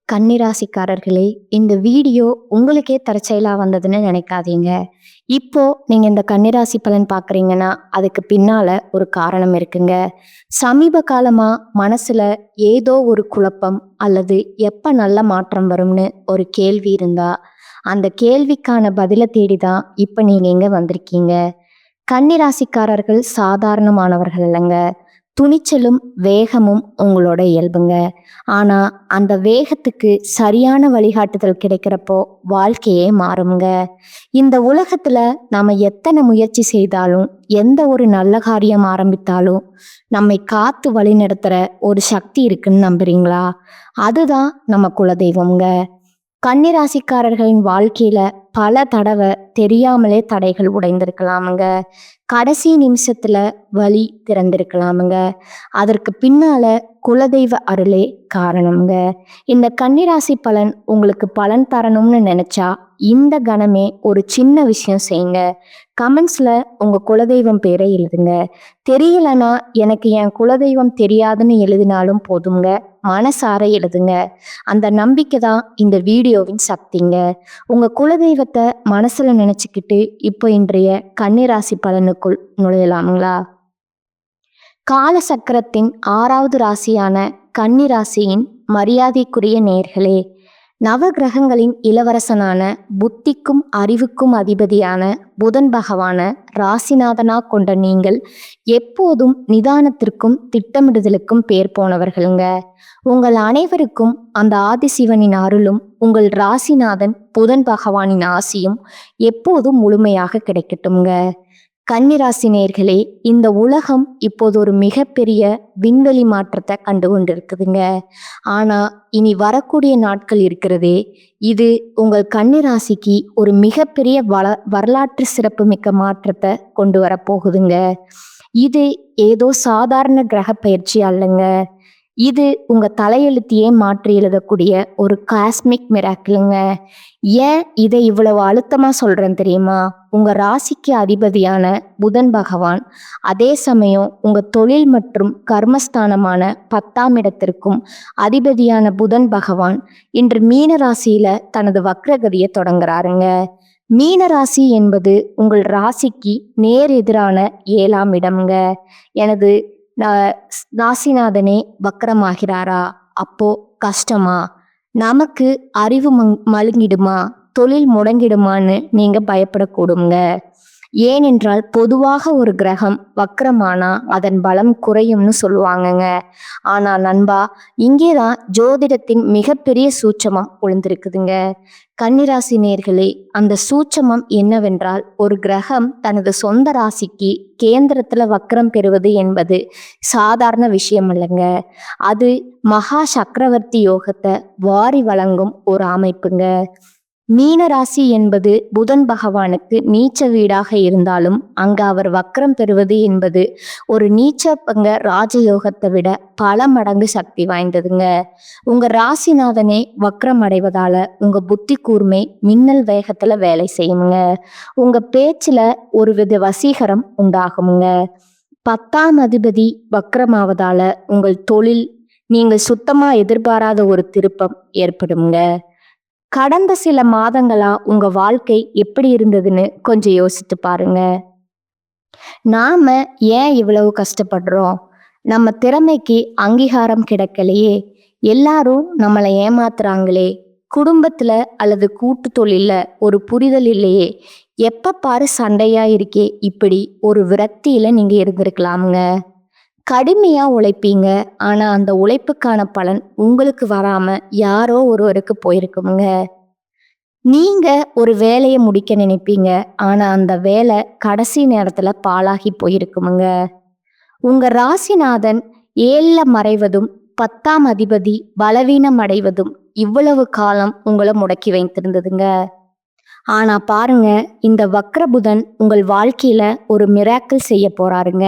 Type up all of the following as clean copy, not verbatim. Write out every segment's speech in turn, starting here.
கன்னிராசிக்காரர்களே, இந்த வீடியோ உங்களுக்கே தற்செயலா வந்ததுன்னு நினைக்காதீங்க. இப்போ நீங்க இந்த கன்னிராசி பலன் பார்க்குறீங்கன்னா, அதுக்கு பின்னால ஒரு காரணம் இருக்குங்க. சமீப காலமா மனசுல ஏதோ ஒரு குழப்பம் அல்லது எப்ப நல்ல மாற்றம் வரும்னு ஒரு கேள்வி இருந்தா, அந்த கேள்விக்கான பதில தேடி தான் இப்ப நீங்க இங்க வந்திருக்கீங்க. கன்னிராசிக்காரர்கள் சாதாரணமானவர்கள் இல்லைங்க. துணிச்சலும் வேகமும் உங்களோட இயல்புங்க. ஆனா அந்த வேகத்துக்கு சரியான வழிகாட்டுதல் கிடைக்கிறப்போ வாழ்க்கையே மாறுங்க. இந்த உலகத்துல நாம எத்தனை முயற்சி செய்தாலும், எந்த ஒரு நல்ல காரியம் ஆரம்பித்தாலும் நம்மை காத்து வழிநடத்துற ஒரு சக்தி இருக்குன்னு நம்புறீங்களா? அதுதான் நம்ம குலதெய்வம்ங்க. கன்னிராசிக்காரர்களின் வாழ்க்கையில பல தடவை தெரியாமலே தடைகள் உடைந்திருக்கலாமுங்க. கடைசி நிமிஷத்துல வழி திறந்திருக்கலாமுங்க. அதற்கு பின்னால குலதெய்வ அருளே காரணம்ங்க. இந்த கன்னிராசி பலன் உங்களுக்கு பலன் தரணும்னு நினைச்சா இந்த கணமே ஒரு சின்ன விஷயம் செய்யுங்க. கமெண்ட்ஸ்ல உங்க குலதெய்வம் பேரை எழுதுங்க. தெரியலனா எனக்கு என் குலதெய்வம் தெரியாதுன்னு எழுதினாலும் போதுங்க. மனசார எழுதுங்க. அந்த நம்பிக்கை தான் இந்த வீடியோவின் சக்திங்க. உங்க குலதெய்வத்தை மனசுல நினைச்சுக்கிட்டு இப்போ இன்றைய கன்னிராசி பலனுக்குள் நுழையலாமுங்களா? கால சக்கரத்தின் 6வது ராசியான கன்னிராசியின் மரியாதைக்குரிய நேர்களே, நவகிரகங்களின் இளவரசனான புத்திக்கும் அறிவுக்கும் அதிபதியான புதன் பகவான ராசிநாதனா கொண்ட நீங்கள் எப்போதும் நிதானத்திற்கும் திட்டமிடுதலுக்கும் பேர் போனவர்களுங்க. உங்கள் அனைவருக்கும் அந்த ஆதிசிவனின் அருளும் உங்கள் ராசிநாதன் புதன் பகவானின் ஆசியும் எப்போதும் முழுமையாக கிடைக்கட்டும்ங்க. கன்னிராசி நேர்களே, இந்த உலகம் இப்போது ஒரு மிகப்பெரிய விண்வெளி மாற்றத்தை கண்டு கொண்டிருக்குதுங்க. ஆனா இனி வரக்கூடிய நாட்கள் இருக்கிறதே, இது உங்கள் கன்னிராசிக்கு ஒரு மிகப்பெரிய வரலாற்று சிறப்புமிக்க மாற்றத்தை கொண்டு வரப்போகுதுங்க. இது ஏதோ சாதாரண கிரக பயிற்சி அல்லங்க. இது உங்க தலையெழுத்தையே மாற்றி எழுதக்கூடிய ஒரு காஸ்மிக் மிராக்கிளுங்க. ஏன் இதை இவ்வளவு அழுத்தமா சொல்றேன் தெரியுமா? உங்க ராசிக்கு அதிபதியான புதன் பகவான் அதே சமயம் உங்க தொழில் மற்றும் கர்மஸ்தானமான 10ஆம் இடத்திற்கும் அதிபதியான புதன் பகவான் இன்று மீன ராசியில தனது வக்ரகதியை தொடங்குறாருங்க. மீன ராசி என்பது உங்கள் ராசிக்கு நேர் எதிரான 7ஆம் இடம்ங்க. எனது ராசிநாதனே வக்கரமாகிறாரா? அப்போ கஷ்டமா? நமக்கு அறிவு மழுங்கிடுமா, தொழில் முடங்கிடுமான்னு நீங்க பயப்படக்கூடுங்க. ஏனென்றால் பொதுவாக ஒரு கிரகம் வக்கரமானா அதன் பலம் குறையும்னு சொல்லுவாங்கங்க. ஆனா நண்பா, இங்கேதான் ஜோதிடத்தின் மிகப்பெரிய சூட்சமம் ஒளிந்திருக்குதுங்க. கன்னிராசி நேர்களே, அந்த சூட்சமம் என்னவென்றால், ஒரு கிரகம் தனது சொந்த ராசிக்கு கேந்திரத்துல வக்கரம் பெறுவது என்பது சாதாரண விஷயம் இல்லைங்க. அது மகா சக்கரவர்த்தி யோகத்தை வாரி வழங்கும் ஒரு அமைப்புங்க. மீன ராசி என்பது புதன் பகவானுக்கு நீச்ச வீடாக இருந்தாலும் அங்க அவர் வக்கரம் பெறுவது என்பது ஒரு நீச்சப்பங்க ராஜயோகத்தை விட பல மடங்கு சக்தி வாய்ந்ததுங்க. உங்க ராசிநாதனே வக்கரம் அடைவதால உங்க புத்தி கூர்மை மின்னல் வேகத்துல வேலை செய்யுங்க. உங்க பேச்சுல ஒரு வித வசீகரம் உண்டாகுங்க. 10ஆம் அதிபதி வக்கரமாவதால உங்கள் தொழில் நீங்கள் சுத்தமா எதிர்பாராத ஒரு திருப்பம் ஏற்படுங்க. கடந்த சில மாதங்களா உங்க வாழ்க்கை எப்படி இருந்ததுன்னு கொஞ்சம் யோசித்து பாருங்க. நாம ஏன் இவ்வளவு கஷ்டப்படுறோம்? நம்ம திறமைக்கு அங்கீகாரம் கிடைக்கலையே, எல்லாரும் நம்மளை ஏமாத்துறாங்களே, குடும்பத்துல அல்லது கூட்டு தொழில ஒரு புரிதல் இல்லையே, எப்ப பாரு சண்டையா இருக்கே, இப்படி ஒரு விரக்தியில நீங்க இருந்திருக்கலாமுங்க. கடுமையா உழைப்பீங்க. ஆனா அந்த உழைப்புக்கான பலன் உங்களுக்கு வராம யாரோ ஒருவருக்கு போயிருக்குமுங்க. நீங்க ஒரு வேலையை முடிக்க நினைப்பீங்க. ஆனா அந்த வேலை கடைசி நேரத்துல பாழாகி போயிருக்குமுங்க. உங்க ராசிநாதன் 7ல மறைவதும் 10ஆம் அதிபதி பலவீனம் அடைவதும் இவ்வளவு காலம் உங்களை முடக்கி வைத்திருந்ததுங்க. ஆனா பாருங்க, இந்த வக்ரபுதன் உங்கள் வாழ்க்கையில ஒரு மிராக்கிள் செய்ய போறாருங்க.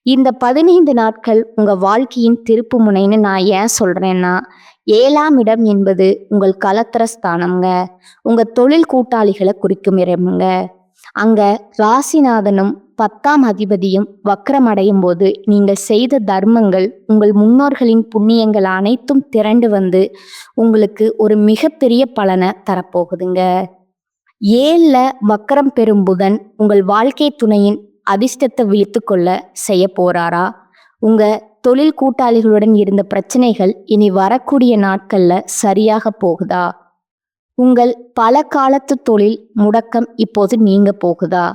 இந்த 15 நாட்கள் உங்க வாழ்க்கையின் திருப்பு முனைன்னு நான் ஏன் சொல்றேன்னா, 7ஆம் இடம் என்பது உங்கள் கலத்திர ஸ்தானம்ங்க. உங்க தொழில் கூட்டாளிகளை குறிக்கும் இடமுங்க. அங்க ராசிநாதனும் 10ஆம் அதிபதியும் வக்ரமடையும் போது நீங்கள் செய்த தர்மங்கள், உங்கள் முன்னோர்களின் புண்ணியங்கள் அனைத்தும் திரண்டு வந்து உங்களுக்கு ஒரு மிகப்பெரிய பலனை தரப்போகுதுங்க. 7ல வக்ரம் பெறும் புதன் உங்கள் வாழ்க்கை துணையின் அதிர்ஷ்டத்தை விழித்து கொள்ள செய்ய போறாரா? உங்க தொழில் கூட்டாளிகளுடன் இருந்த பிரச்சனைகள் இனி வரக்கூடிய நாட்கள்ல சரியாக போகுதா? உங்கள் பல காலத்து தொழில் முடக்கம் இப்போது நீங்க போகுதா?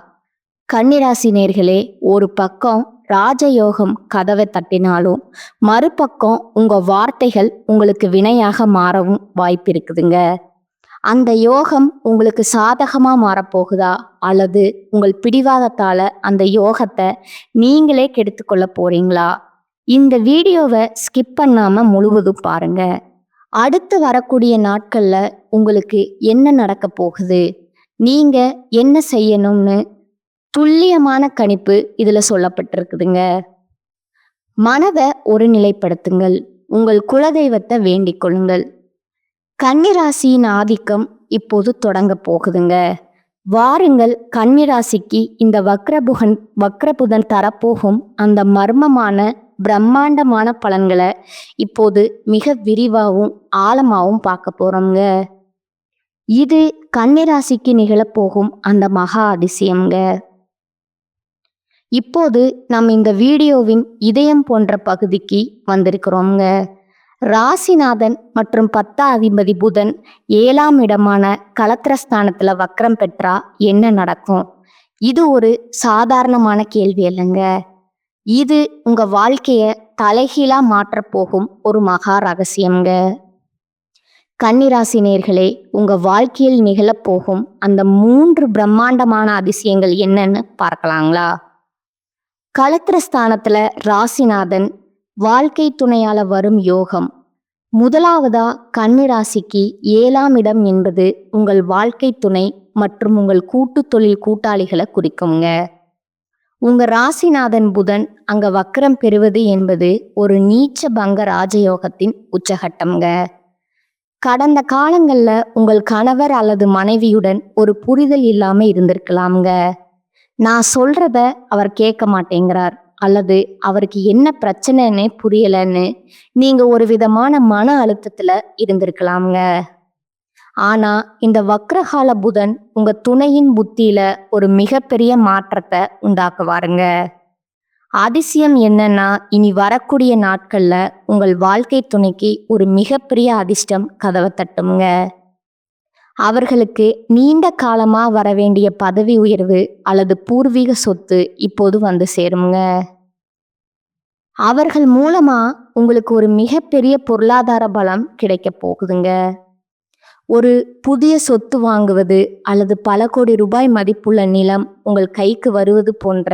கன்னிராசி நேர்களே, ஒரு பக்கம் ராஜயோகம் கதவை தட்டினாலும் மறுபக்கம் உங்க வார்த்தைகள் உங்களுக்கு வினையாக மாறவும் வாய்ப்பு இருக்குதுங்க. அந்த யோகம் உங்களுக்கு சாதகமா மாறப்போகுதா, அல்லது உங்கள் பிடிவாதத்தால அந்த யோகத்தை நீங்களே கெடுத்துக்கொள்ள போறீங்களா? இந்த வீடியோவை ஸ்கிப் பண்ணாம முழுவதும் பாருங்க. அடுத்து வரக்கூடிய நாட்கள்ல உங்களுக்கு என்ன நடக்க போகுது, நீங்க என்ன செய்யணும்னு துல்லியமான கணிப்பு இதுல சொல்லப்பட்டிருக்குதுங்க. மனதை ஒருநிலைப்படுத்துங்கள். உங்கள் குலதெய்வத்தை வேண்டிக் கொள்ளுங்கள். கன்னிராசியின் ஆதிக்கம் இப்போது தொடங்க போகுதுங்க. வாருங்கள், கன்னிராசிக்கு இந்த வக்ரபுதன் தரப்போகும் அந்த மர்மமான பிரம்மாண்டமான பலன்களை இப்போது மிக விரிவாகவும் ஆழமாகவும் பார்க்க போறோங்க. இது கன்னிராசிக்கு நிகழப்போகும் அந்த மகா அதிசயம்ங்க. இப்போது நம்ம இந்த வீடியோவின் இதயம் போன்ற பகுதிக்கு வந்திருக்கிறோங்க. ராசிநாதன் மற்றும் 10ஆம் அதிபதி புதன் 7ஆம் இடமான கலத்திரஸ்தானத்துல வக்ரம் பெற்றா என்ன நடக்கும்? இது ஒரு சாதாரணமான கேள்வி இல்லைங்க. இது உங்க வாழ்க்கைய தலைகீழா மாற்றப் போகும் ஒரு மகா ரகசியம்ங்க. கன்னிராசி நேர்களே, உங்க வாழ்க்கையில் நிகழப்போகும் அந்த 3 பிரம்மாண்டமான அதிசயங்கள் என்னன்னு பார்க்கலாங்களா? கலத்திரஸ்தானத்துல ராசிநாதன், வாழ்க்கை துணையால வரும் யோகம். முதலாவதா கன்னிராசிக்கு 7ஆம் இடம் என்பது உங்கள் வாழ்க்கை துணை மற்றும் உங்கள் கூட்டு தொழில் கூட்டாளிகளை குறிக்குங்க. உங்க ராசிநாதன் புதன் அங்க வக்ரம் பெறுவது என்பது ஒரு நீச்ச பங்க ராஜயோகத்தின் உச்சகட்டம்ங்க. கடந்த காலங்கள்ல உங்கள் கணவர் அல்லது மனைவியுடன் ஒரு புரிதல் இல்லாம இருந்திருக்கலாம்ங்க. நான் சொல்றத அவர் கேட்க மாட்டேங்கிறார், அல்லது அவருக்கு என்ன பிரச்சனைன்னு புரியலன்னு நீங்க ஒரு விதமான மன அழுத்தத்துல இருந்திருக்கலாம்ங்க. ஆனா இந்த வக்ரகால புதன் உங்க துணையின் புத்தியில ஒரு மிகப்பெரிய மாற்றத்தை உண்டாக்குவாருங்க. அதிசயம் என்னன்னா, இனி வரக்கூடிய நாட்கள்ல உங்கள் வாழ்க்கை துணைக்கு ஒரு மிகப்பெரிய அதிர்ஷ்டம் கதவை தட்டுங்க. அவர்களுக்கு நீண்ட காலமா வர வேண்டிய பதவி உயர்வு அல்லது பூர்வீக சொத்து இப்போது வந்து சேருங்க. அவர்கள் மூலமா உங்களுக்கு ஒரு மிகப்பெரிய பொருளாதார பலம் கிடைக்க போகுதுங்க. ஒரு புதிய சொத்து வாங்குவது அல்லது பல கோடி ரூபாய் மதிப்புள்ள நிலம் உங்கள் கைக்கு வருவது போன்ற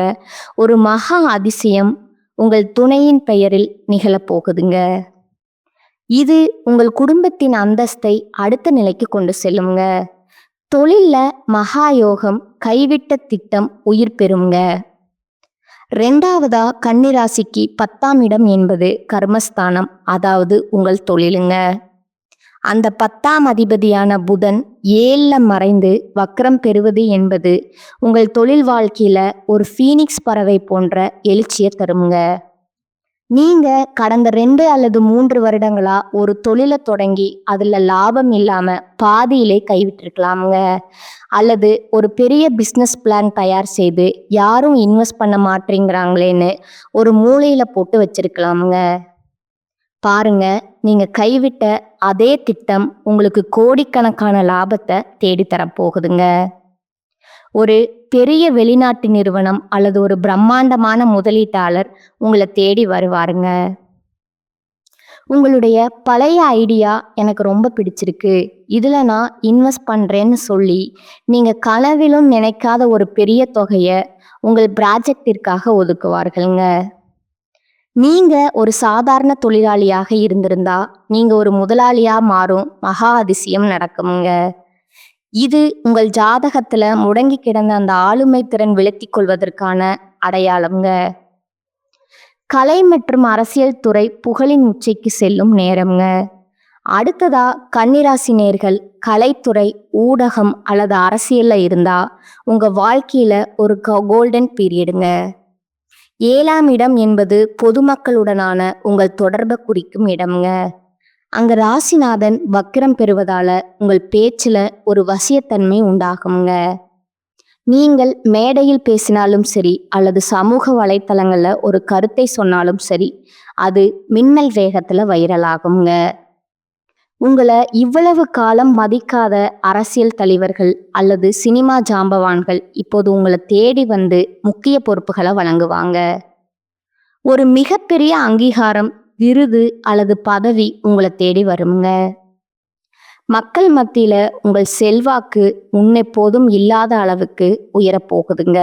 ஒரு மகா அதிசயம் உங்கள் துணையின் பெயரில் நிகழப்போகுதுங்க. இது உங்கள் குடும்பத்தின் அந்தஸ்தை அடுத்த நிலைக்கு கொண்டு செல்லுங்க. தொழில்ல மகா யோகம், கைவிட்ட திட்டம் உயிர் பெறுங்க. 2வதா கன்னிராசிக்கு 10ஆம் இடம் என்பது கர்மஸ்தானம், அதாவது உங்கள் தொழிலுங்க. அந்த 10ஆம் அதிபதியான புதன் 7ல மறைந்து வக்ரம் பெறுவது என்பது உங்கள் தொழில் வாழ்க்கையில ஒரு ஃபீனிக்ஸ் பறவை போன்ற எழுச்சியை தருங்க. நீங்க கடந்த 2 அல்லது 3 வருடங்களா ஒரு தொழிலை தொடங்கி அதுல லாபம் இல்லாம பாதியிலே கைவிட்டிருக்கலாமுங்க. அல்லது ஒரு பெரிய பிஸ்னஸ் பிளான் தயார் செய்து யாரும் இன்வெஸ்ட் பண்ண மாட்டேங்கிறாங்களேன்னு ஒரு மூலையில போட்டு வச்சிருக்கலாமுங்க. பாருங்க, நீங்க கைவிட்ட அதே திட்டம் உங்களுக்கு கோடிக்கணக்கான லாபத்தை தேடித்தர போகுதுங்க. ஒரு பெரிய வெளிநாட்டு நிறுவனம் அல்லது ஒரு பிரம்மாண்டமான முதலீட்டாளர் உங்களை தேடி வருவாருங்க. உங்களுடைய பழைய ஐடியா எனக்கு ரொம்ப பிடிச்சிருக்கு, இதுல நான் இன்வெஸ்ட் பண்றேன்னு சொல்லி நீங்க கனவிலும் நினைக்காத ஒரு பெரிய தொகையை உங்கள் ப்ராஜெக்டிற்காக ஒதுக்குவார்கள்ங்க. நீங்க ஒரு சாதாரண தொழிலாளியாக இருந்திருந்தா நீங்க ஒரு முதலாளியா மாறும் மகா அதிசயம் நடக்குங்க. இது உங்கள் ஜாதகத்துல முடங்கி கிடந்த அந்த ஆளுமை திறன் விளக்கி கொள்வதற்கான அடையாளம்ங்க. கலை மற்றும் அரசியல் துறை புகழின் உச்சிக்கு செல்லும் நேரம்ங்க. அடுத்ததா கன்னிராசி நேர்கள் கலைத்துறை, ஊடகம் அல்லது அரசியல்ல இருந்தா உங்க வாழ்க்கையில ஒரு கோல்டன் பீரியடுங்க. 7ஆம் இடம் என்பது பொதுமக்களுடனான உங்கள் தொடர்பை குறிக்கும் இடம்ங்க. அங்க ராசிநாதன் வக்கிரம் பெறுவதால உங்கள் பேச்சுல ஒரு வசியத்தன்மை உண்டாகுங்க. நீங்கள் மேடையில் பேசினாலும் சரி அல்லது சமூக வலைத்தளங்கள்ல ஒரு கருத்தை சொன்னாலும் சரி, அது மின்னல் வேகத்துல வைரல் ஆகுங்க. உங்களை இவ்வளவு காலம் மதிக்காத அரசியல் தலைவர்கள் அல்லது சினிமா ஜாம்பவான்கள் இப்போது உங்களை தேடி வந்து முக்கிய பொறுப்புகளை வழங்குவாங்க. ஒரு மிகப்பெரிய அங்கீகாரம், விருது அல்லது பதவி உங்களை தேடி வருங்க. மக்கள் மத்தியில உங்கள் செல்வாக்கு முன்னெப்போதும் இல்லாத அளவுக்கு உயரப்போகுதுங்க.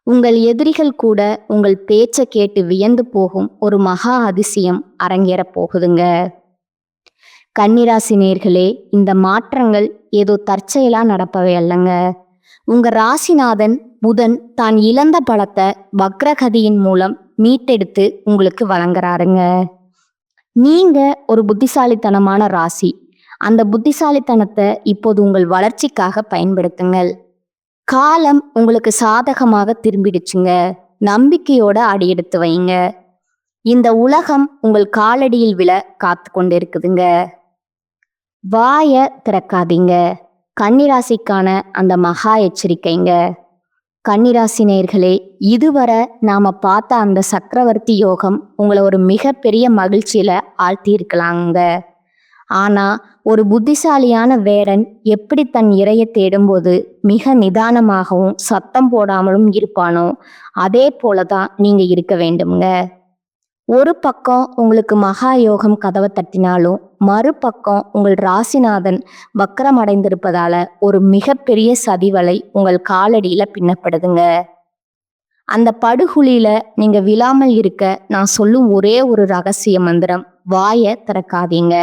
உங்கள் எதிரிகள் கூட உங்கள் பேச்சை கேட்டு வியந்து போகும் ஒரு மகா அதிசயம் அரங்கேறப் போகுதுங்க. கன்னிராசி நேர்களே, இந்த மாற்றங்கள் ஏதோ தற்செயலா நடப்பவை அல்லங்க. உங்க ராசிநாதன் புதன் தான் இழந்த பலத்தை வக்ரகதியின் மூலம் மீட்டெடுத்து உங்களுக்கு வழங்குறாருங்க. நீங்க ஒரு புத்திசாலித்தனமான ராசி. அந்த புத்திசாலித்தனத்தை இப்போது உங்கள் வளர்ச்சிக்காக பயன்படுத்துங்கள். காலம் உங்களுக்கு சாதகமாக திரும்பிடுச்சுங்க. நம்பிக்கையோட அடியெடுத்து வைங்க. இந்த உலகம் உங்கள் காலடியில் விழ காத்து கொண்டு இருக்குதுங்க. வாய திறக்காதீங்க. கன்னிராசிக்கான அந்த மகா எச்சரிக்கைங்க. கன்னிராசி நேயர்களே, இதுவரை நாம பார்த்த அந்த சக்கரவர்த்தி யோகம் உங்களை ஒரு மிகப்பெரிய மகிழ்ச்சியில ஆழ்த்தி இருக்கலாங்க. ஆனா ஒரு புத்திசாலியான வேடன் எப்படி தன் இரையை தேடும்போது மிக நிதானமாகவும் சத்தம் போடாமலும் இருப்பானோ, அதே போலதான் நீங்க இருக்க வேண்டும்ங்க. ஒரு பக்கம் உங்களுக்கு மகா யோகம் கதவை தட்டினாலும் மறுபக்கம் உங்கள் ராசிநாதன் வக்கரம் அடைந்திருப்பதால ஒரு மிகப்பெரிய சதிவலை உங்கள் காலடியில பின்னப்படுதுங்க. அந்த படுகுழியில நீங்க விழாமல் இருக்க நான் சொல்லும் ஒரே ஒரு ரகசிய மந்திரம்: வாய திறக்காதீங்க.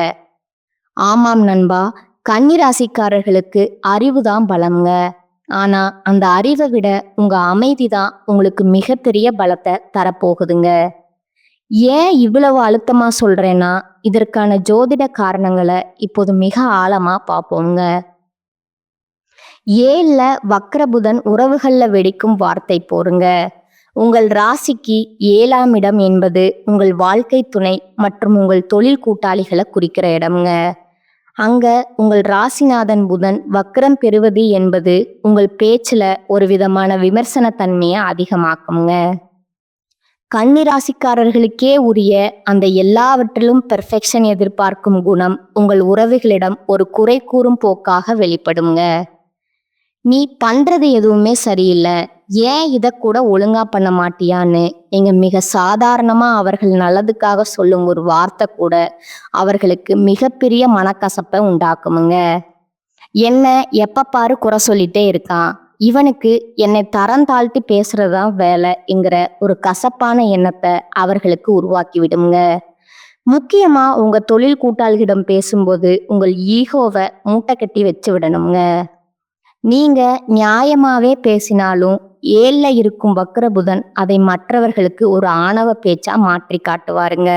ஆமாம் நண்பா, கன்னிராசிக்காரர்களுக்கு அறிவுதான் பலம்ங்க. ஆனா அந்த அறிவை விட உங்க அமைதி தான் உங்களுக்கு மிகப்பெரிய பலத்தை தரப்போகுதுங்க. ஏன் இவ்வளவு அழுத்தமா சொல்றேன்னா, இதற்கான ஜோதிட காரணங்களை இப்போது மிக ஆழமா பார்ப்போங்க. 7ல வக்ரபுதன் உறவுகள்ல வெடிக்கும் வார்த்தை போருங்க. உங்கள் ராசிக்கு 7ஆம் இடம் என்பது உங்கள் வாழ்க்கை துணை மற்றும் உங்கள் தொழில் கூட்டாளிகளை குறிக்கிற இடம்ங்க. அங்க உங்கள் ராசிநாதன் புதன் வக்ரம் பெறுவது என்பது உங்கள் பேச்சுல ஒரு விதமான விமர்சன தன்மையை அதிகமாக்குங்க. கன்னிராசிக்காரர்களுக்கே உரிய அந்த எல்லாவற்றிலும் பெர்ஃபெக்ஷன் எதிர்பார்க்கும் குணம் உங்கள் உறவுகளிடம் ஒரு குறை கூறும் போக்காக வெளிப்படுங்க. நீ பண்றது எதுவுமே சரியில்லை, ஏன் இதை கூட ஒழுங்கா பண்ண மாட்டியான்னு நீங்க மிக சாதாரணமா அவர்கள் நல்லதுக்காக சொல்லும் ஒரு வார்த்தை கூட அவர்களுக்கு மிகப்பெரிய மனக்கசப்பை உண்டாக்குமுங்க. என்ன எப்ப பாரு குறை சொல்லிட்டே இருக்கான், இவனுக்கு என்னை தரம் தாழ்த்தி பேசுறதுதான் வேலைங்கிற ஒரு கசப்பான எண்ணத்தை அவர்களுக்கு உருவாக்கி விடுங்க. முக்கியமா உங்க தொழில் கூட்டாளிகளிடம் பேசும்போது உங்கள் ஈகோவை மூட்டை கட்டி வச்சு விடணுங்க. நீங்க நியாயமாவே பேசினாலும் 7ல இருக்கும் வக்ரபுதன் அதை மற்றவர்களுக்கு ஒரு ஆணவ பேச்சா மாற்றி காட்டுவாருங்க.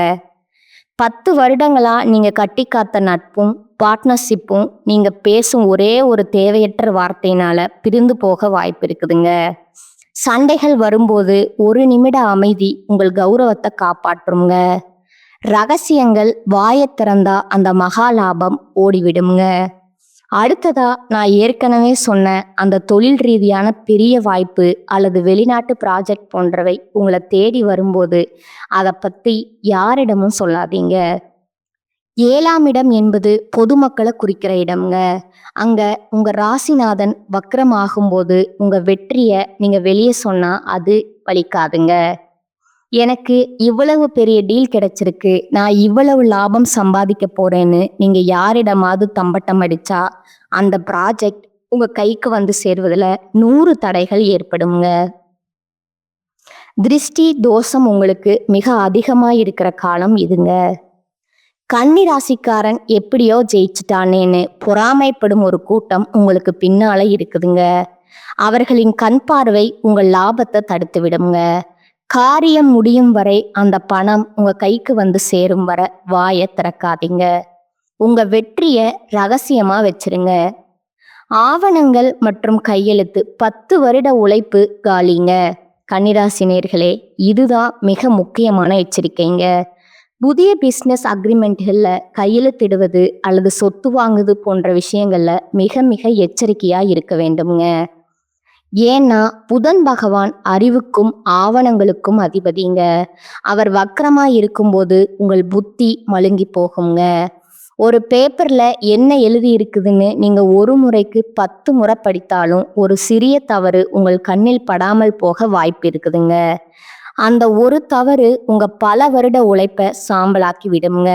10 வருடங்களா நீங்க கட்டி காத்த நட்பும் பார்ட்னர்ஷிப்பும் நீங்க பேசும் ஒரே ஒரு தேவையற்ற வார்த்தையினால பிரிந்து போக வாய்ப்பு இருக்குதுங்க. சண்டைகள் வரும்போது ஒரு நிமிட அமைதி உங்கள் கௌரவத்தை காப்பாற்றுங்க. ரகசியங்கள் வாயை திறந்தா அந்த மகா லாபம் ஓடிவிடுங்க. அடுத்ததா நான் ஏற்கனவே சொன்ன அந்த தொழில் ரீதியான பெரிய வாய்ப்பு அல்லது வெளிநாட்டு ப்ராஜெக்ட் போன்றவை உங்களை தேடி வரும்போது அதை பத்தி யாரிடமும் சொல்லாதீங்க. 7ஆம் இடம் என்பது பொதுமக்களை குறிக்கிற இடம்ங்க. அங்க உங்க ராசிநாதன் வக்ரம் ஆகும்போது உங்க வெற்றியை நீங்க வெளியே சொன்னா அது பலிக்காதுங்க. எனக்கு இவ்வளவு பெரிய டீல் கிடைச்சிருக்கு, நான் இவ்வளவு லாபம் சம்பாதிக்க போறேன்னு நீங்க யாரிடமாவது தம்பட்டம் அடிச்சா அந்த ப்ராஜெக்ட் உங்க கைக்கு வந்து சேர்வதில் 100 தடைகள் ஏற்படுங்க. திருஷ்டி தோஷம் உங்களுக்கு மிக அதிகமா இருக்கிற காலம் இதுங்க. கன்னி ராசிக்காரன் எப்படியோ ஜெயிச்சிட்டானேன்னு பொறாமைப்படும் ஒரு கூட்டம் உங்களுக்கு பின்னால இருக்குதுங்க. அவர்களின் கண் பார்வை உங்கள் லாபத்தை தடுத்து விடுங்க. காரியம் முடியும் வரை அந்த பணம் உங்க கைக்கு வந்து சேரும் வரை வாயை திறக்காதீங்க. உங்க வெற்றிய ரகசியமா வச்சிருங்க. ஆவணங்கள் மற்றும் கையெழுத்து 10 வருட உழைப்பு காலிங்க. கன்னிராசி நேயர்களே, இதுதான் மிக முக்கியமான எச்சரிக்கைங்க. புதிய பிசினஸ் அக்ரிமெண்ட்கள்ல கையெழுத்திடுவது அல்லது சொத்து வாங்குவது போன்ற விஷயங்கள்ல மிக மிக எச்சரிக்கையா இருக்க வேண்டும்ங்க. ஏன்னா புதன் பகவான் அறிவுக்கும் ஆவணங்களுக்கும் அதிபதிங்க. அவர் வக்ரமா இருக்கும்போது உங்கள் புத்தி மழுங்கி போகுங்க. ஒரு பேப்பர்ல என்ன எழுதி இருக்குதுன்னு நீங்க ஒரு முறைக்கு 10 முறை படித்தாலும் ஒரு சிறிய தவறு உங்கள் கண்ணில் படாமல் போக வாய்ப்பு இருக்குதுங்க. அந்த ஒரு தவறு உங்க பல வருட உழைப்பை சாம்பலாக்கி விடுங்க.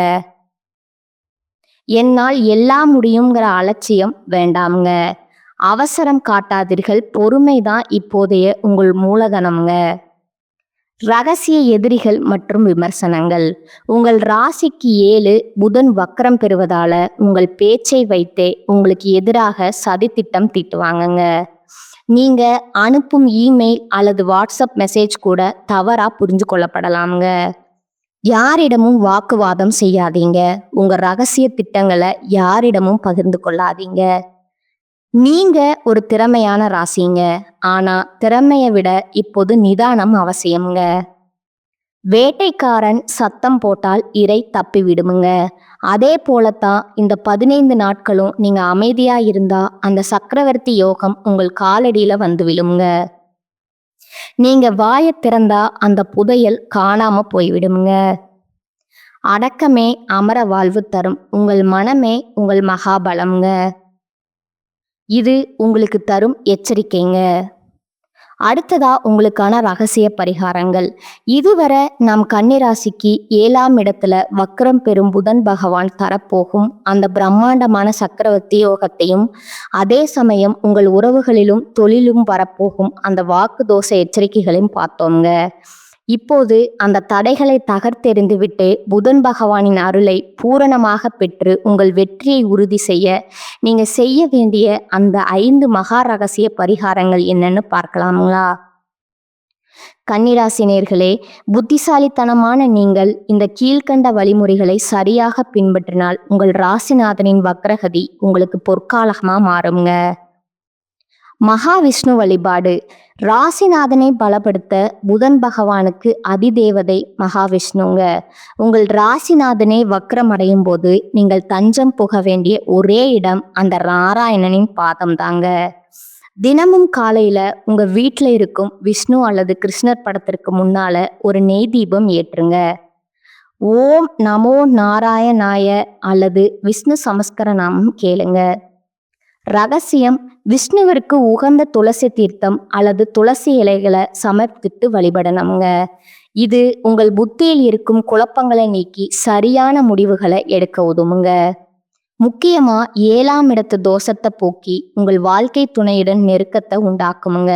என்னால் எல்லாம் முடியுங்கிற அலட்சியம் வேண்டாம்ங்க. அவசரம் காட்டாதீர்கள். பொறுமைதான் இப்போதைய உங்கள் மூலதனம்ங்க. ரகசிய எதிரிகள் மற்றும் விமர்சனங்கள். உங்கள் ராசிக்கு 7 புதன் வக்ரம் பெறுவதால உங்கள் பேச்சை வைத்தே உங்களுக்கு எதிராக சதித்திட்டம் தீட்டுவாங்கங்க. நீங்க அனுப்பும் இமெயில் அல்லது வாட்ஸ்அப் மெசேஜ் கூட தவறா புரிஞ்சு கொள்ளப்படலாம்ங்க. யாரிடமும் வாக்குவாதம் செய்யாதீங்க. உங்க ரகசிய திட்டங்களை யாரிடமும் பகிர்ந்து கொள்ளாதீங்க. நீங்க ஒரு திறமையான ராசிங்க. ஆனா திறமையை விட இப்போது நிதானம் அவசியம்ங்க. வேட்டைக்காரன் சத்தம் போட்டால் இரை தப்பி விடுமுங்க. அதே போலத்தான் இந்த 15 நாட்களும் நீங்க அமைதியா இருந்தா அந்த சக்கரவர்த்தி யோகம் உங்கள் காலடியில வந்து விழுமுங்க. நீங்க வாயை திறந்தா அந்த புதையல் காணாம போய்விடுமுங்க. அடக்கமே அமர வாழ்வு தரும். உங்கள் மனமே உங்கள் மகாபலம்ங்க. இது உங்களுக்கு தரும் எச்சரிக்கைங்க. அடுத்ததா உங்களுக்கான ரகசிய பரிகாரங்கள். இதுவரை நம் கன்னிராசிக்கு 7ஆம் இடத்துல வக்ரம் பெறும் புதன் பகவான் தரப்போகும் அந்த பிரம்மாண்டமான சக்கரவர்த்தி யோகத்தையும், அதே சமயம் உங்கள் உறவுகளிலும் தொழிலும் வரப்போகும் அந்த வாக்கு தோஷ எச்சரிக்கைகளையும் பார்த்தோங்க. இப்போது அந்த தடைகளை தகர்த்தெறிந்து விட்டு புதன் பகவானின் அருளை பூரணமாக பெற்று உங்கள் வெற்றியை உறுதி செய்ய நீங்க செய்ய வேண்டிய அந்த 5 மகா ரகசிய பரிகாரங்கள் என்னன்னு பார்க்கலாங்களா? கன்னிராசி நேயர்களே, புத்திசாலித்தனமான நீங்கள் இந்த கீழ்க்கண்ட வழிமுறைகளை சரியாக பின்பற்றினால் உங்கள் ராசிநாதனின் வக்ரகதி உங்களுக்கு பொற்காலமா மாறுங்க. மகாவிஷ்ணு வழிபாடு. ராசிநாதனை பலப்படுத்த புதன் பகவானுக்கு அதிதேவதை மகாவிஷ்ணுங்க. உங்கள் ராசிநாதனை வக்ரம் அடையும் போது நீங்கள் தஞ்சம் புக வேண்டிய ஒரே இடம் அந்த நாராயணனின் பாதம் தாங்க. தினமும் காலையில உங்க வீட்டில் இருக்கும் விஷ்ணு அல்லது கிருஷ்ணர் படத்திற்கு முன்னால ஒரு நெய் தீபம் ஏற்றுங்க. ஓம் நமோ நாராயணாய அல்லது விஷ்ணு சமஸ்கர நாமம் கேளுங்க. ரகசியம்: விஷ்ணுவிற்கு உகந்த துளசி தீர்த்தம் அல்லது துளசி இலைகளை சமர்ப்பித்து வழிபடணுங்க. இது உங்கள் புத்தியில் இருக்கும் குழப்பங்களை நீக்கி சரியான முடிவுகளை எடுக்க உதவுங்க. முக்கியமா 7ஆம் இடத்து தோஷத்தை போக்கி உங்கள் வாழ்க்கை துணையுடன் நெருக்கத்தை உண்டாக்குமுங்க.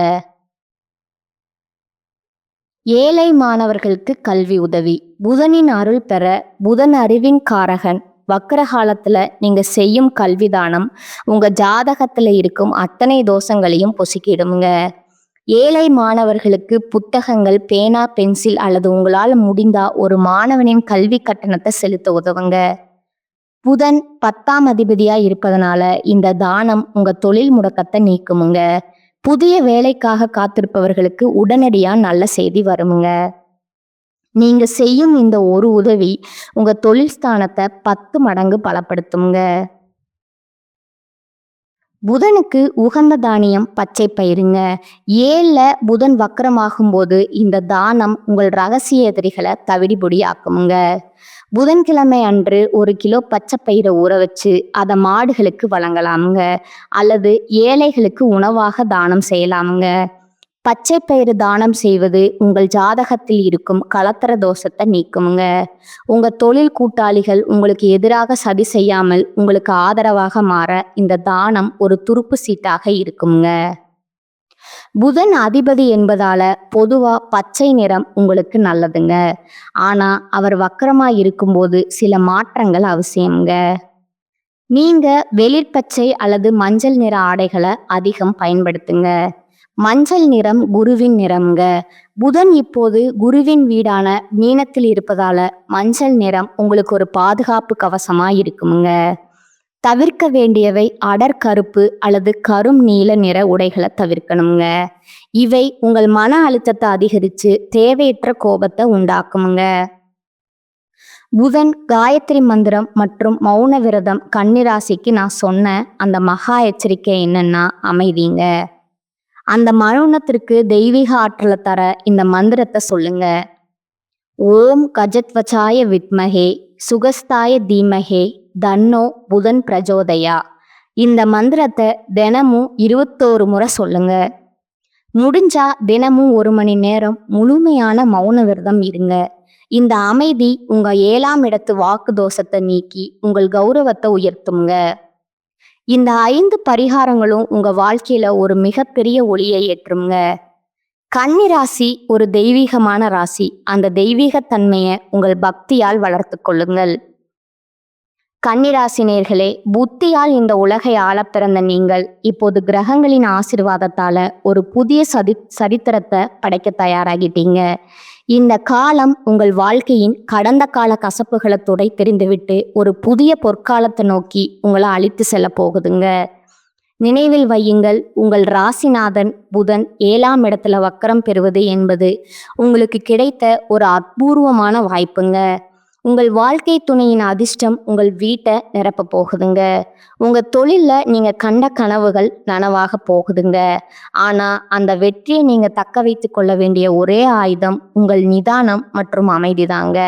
ஏழை மாணவர்களுக்கு கல்வி உதவி. புதனின் அருள் பெற புதன் அறிவின் காரகன். வக்கர காலத்துல நீங்க செய்யும் கல்விதானம் உங்க ஜாதகத்துல இருக்கும் அத்தனை தோஷங்களையும் பொசுக்கிடுங்க. ஏழை மாணவர்களுக்கு புத்தகங்கள், பேனா, பென்சில் அல்லது உங்களால் முடிந்தா ஒரு மாணவனின் கல்வி கட்டணத்தை செலுத்த உதவுங்க. புதன் 10ஆம் அதிபதியா இருப்பதனால இந்த தானம் உங்க தொழில் முடக்கத்தை நீக்குமுங்க. புதிய வேலைக்காக காத்திருப்பவர்களுக்கு உடனடியா நல்ல செய்தி வருமுங்க. நீங்க செய்யும் இந்த ஒரு உதவி உங்க தொழில் ஸ்தானத்தை 10 மடங்கு பலப்படுத்துங்க. புதனுக்கு உகந்த தானியம் பச்சை பயிருங்க. 7ல புதன் வக்கரமாகும் போது இந்த தானம் உங்கள் ரகசிய எதிரிகளை தவிடிபொடி ஆக்குமுங்க. புதன்கிழமை அன்று 1 கிலோ பச்சை பயிரை ஊற வச்சு அதை மாடுகளுக்கு வழங்கலாமுங்க. அல்லது ஏழைகளுக்கு உணவாக தானம் செய்யலாமுங்க. பச்சை பயிறு தானம் செய்வது உங்கள் ஜாதகத்தில் இருக்கும் கலத்தர தோஷத்தை நீக்குமுங்க. உங்க தொழில் கூட்டாளிகள் உங்களுக்கு எதிராக சதி செய்யாமல் உங்களுக்கு ஆதரவாக மாற இந்த தானம் ஒரு துருப்பு சீட்டாக இருக்குங்க. புதன் அதிபதி என்பதால பொதுவா பச்சை நிறம் உங்களுக்கு நல்லதுங்க. ஆனா அவர் வக்கரமா இருக்கும்போது சில மாற்றங்கள் அவசியம்ங்க. நீங்க வெளிர்பச்சை அல்லது மஞ்சள் நிற ஆடைகளை அதிகம் பயன்படுத்துங்க. மஞ்சள் நிறம் குருவின் நிறம்ங்க. புதன் இப்போது குருவின் வீடான மீனத்தில் இருப்பதால மஞ்சள் நிறம் உங்களுக்கு ஒரு பாதுகாப்பு கவசமா இருக்குமுங்க. தவிர்க்க வேண்டியவை அடர் கருப்பு அல்லது கரும் நீல நிற உடைகளை தவிர்க்கணுங்க. இவை உங்கள் மன அழுத்தத்தை அதிகரித்து தேவையற்ற கோபத்தை உண்டாக்குமுங்க. புதன் காயத்ரி மந்திரம் மற்றும் மௌன விரதம் கன்னிராசிக்கு நான் சொன்ன அந்த மகா எச்சரிக்கை என்னன்னா அமைதிங்க. அந்த மௌனத்திற்கு தெய்வீக ஆற்றலை தர இந்த மந்திரத்தை சொல்லுங்க. ஓம் கஜத்வச்சாய வித்மகே சுகஸ்தாய தீமகே தன்னோ புதன் பிரஜோதயா. இந்த மந்திரத்தை தினமும் 21 முறை சொல்லுங்க. முடிஞ்சா தினமும் 1 மணி நேரம் முழுமையான மௌன விரதம் இருங்க. இந்த அமைதி உங்க 7ஆம் இடத்து வாக்கு தோஷத்தை நீக்கி உங்கள் கௌரவத்தை உயர்த்துங்க. இந்த 5 பரிகாரங்களும் உங்க வாழ்க்கையில ஒரு மிகப்பெரிய ஒளியை ஏற்றுங்க. கன்னிராசி ஒரு தெய்வீகமான ராசி. அந்த தெய்வீகத்தன்மையை உங்கள் பக்தியால் வளர்த்து கொள்ளுங்கள். கன்னிராசி நேயர்களே, புத்தியால் இந்த உலகை ஆள பிறந்த நீங்கள் இப்போது கிரகங்களின் ஆசீர்வாதத்தால ஒரு புதிய சரித்திரத்தை படைக்க தயாராகிட்டீங்க. இந்த காலம் உங்கள் வாழ்க்கையின் கடந்த கால கசப்புகளை துடைத்தெறிந்துவிட்டு ஒரு புதிய பொற்காலத்தை நோக்கி உங்களை அழைத்து செல்ல போகுதுங்க. நினைவில் வையுங்கள், உங்கள் ராசிநாதன் புதன் 7ஆம் இடத்துல வக்கரம் பெறுவது என்பது உங்களுக்கு கிடைத்த ஒரு அபூர்வமான வாய்ப்புங்க. உங்கள் வாழ்க்கை துணையின் அதிர்ஷ்டம் உங்கள் வீட்டை நிரப்ப போகுதுங்க. உங்க தொழில்ல நீங்க கண்ட கனவுகள் நனவாக போகுதுங்க. ஆனா அந்த வெற்றியை நீங்க தக்க வைத்து கொள்ள வேண்டிய ஒரே ஆயுதம் உங்கள் நிதானம் மற்றும் அமைதிதாங்க.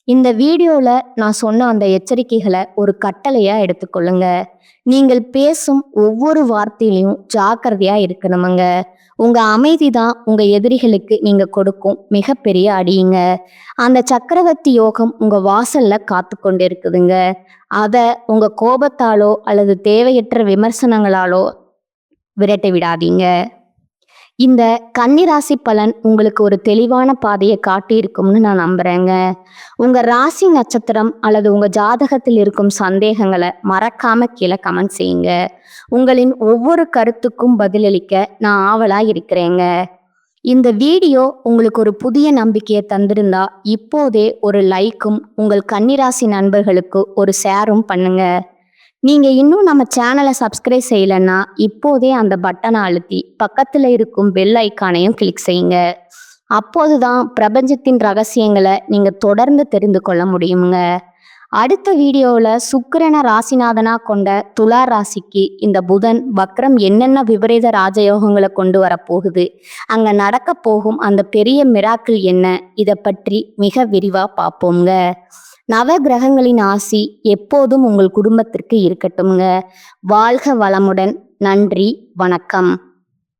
இந்த வீடியோல நான் சொன்ன அந்த எச்சரிக்கைகளை ஒரு கட்டளையா எடுத்துக்கொள்ளுங்க. நீங்கள் பேசும் ஒவ்வொரு வார்த்தையிலையும் ஜாக்கிரதையா இருக்கணுமுங்க. உங்க அமைதி தான் உங்க எதிரிகளுக்கு நீங்க கொடுக்கும் மிகப்பெரிய அடியுங்க. அந்த சக்கரவர்த்தி யோகம் உங்க வாசல்ல காத்து கொண்டு இருக்குதுங்க. அதை உங்க கோபத்தாலோ அல்லது தேவையற்ற விமர்சனங்களாலோ விரட்டி விடாதீங்க. இந்த கன்னிராசி பலன் உங்களுக்கு ஒரு தெளிவான பாதையை காட்டியிருக்கும்னு நான் நம்புறேங்க. உங்க ராசி நட்சத்திரம் அல்லது உங்க ஜாதகத்தில் இருக்கும் சந்தேகங்களை மறக்காம கீழே கமெண்ட் செய்யுங்க. உங்களின் ஒவ்வொரு கருத்துக்கும் பதிலளிக்க நான் ஆவலா இருக்கிறேங்க. இந்த வீடியோ உங்களுக்கு ஒரு புதிய நம்பிக்கையை தந்திருந்தா இப்போதே ஒரு லைக்கும் உங்கள் கன்னிராசி நண்பர்களுக்கு ஒரு ஷேரும் பண்ணுங்க. நீங்க இன்னும் நம்ம சேனலை சப்ஸ்கிரைப் செய்யலைன்னா இப்போதே அந்த பட்டனை அழுத்தி பக்கத்துல இருக்கும் பெல் ஐக்கானையும் கிளிக் செய்யுங்க. அப்போதுதான் பிரபஞ்சத்தின் ரகசியங்களை நீங்க தொடர்ந்து தெரிந்து கொள்ள முடியுங்க. அடுத்த வீடியோவில் சுக்கிரனை ராசிநாதனா கொண்ட துலா ராசிக்கு இந்த புதன் வக்ரம் என்னென்ன விபரீத ராஜயோகங்களை கொண்டு வரப்போகுது, அங்க நடக்க போகும் அந்த பெரிய மிராக்கிள் என்ன, இதை பற்றி மிக விரிவா பார்ப்போங்க. நவ கிரகங்களின் ஆசி எப்போதும் உங்கள் குடும்பத்திற்கு இருக்கட்டும்ங்க. வாழ்க வளமுடன். நன்றி, வணக்கம்.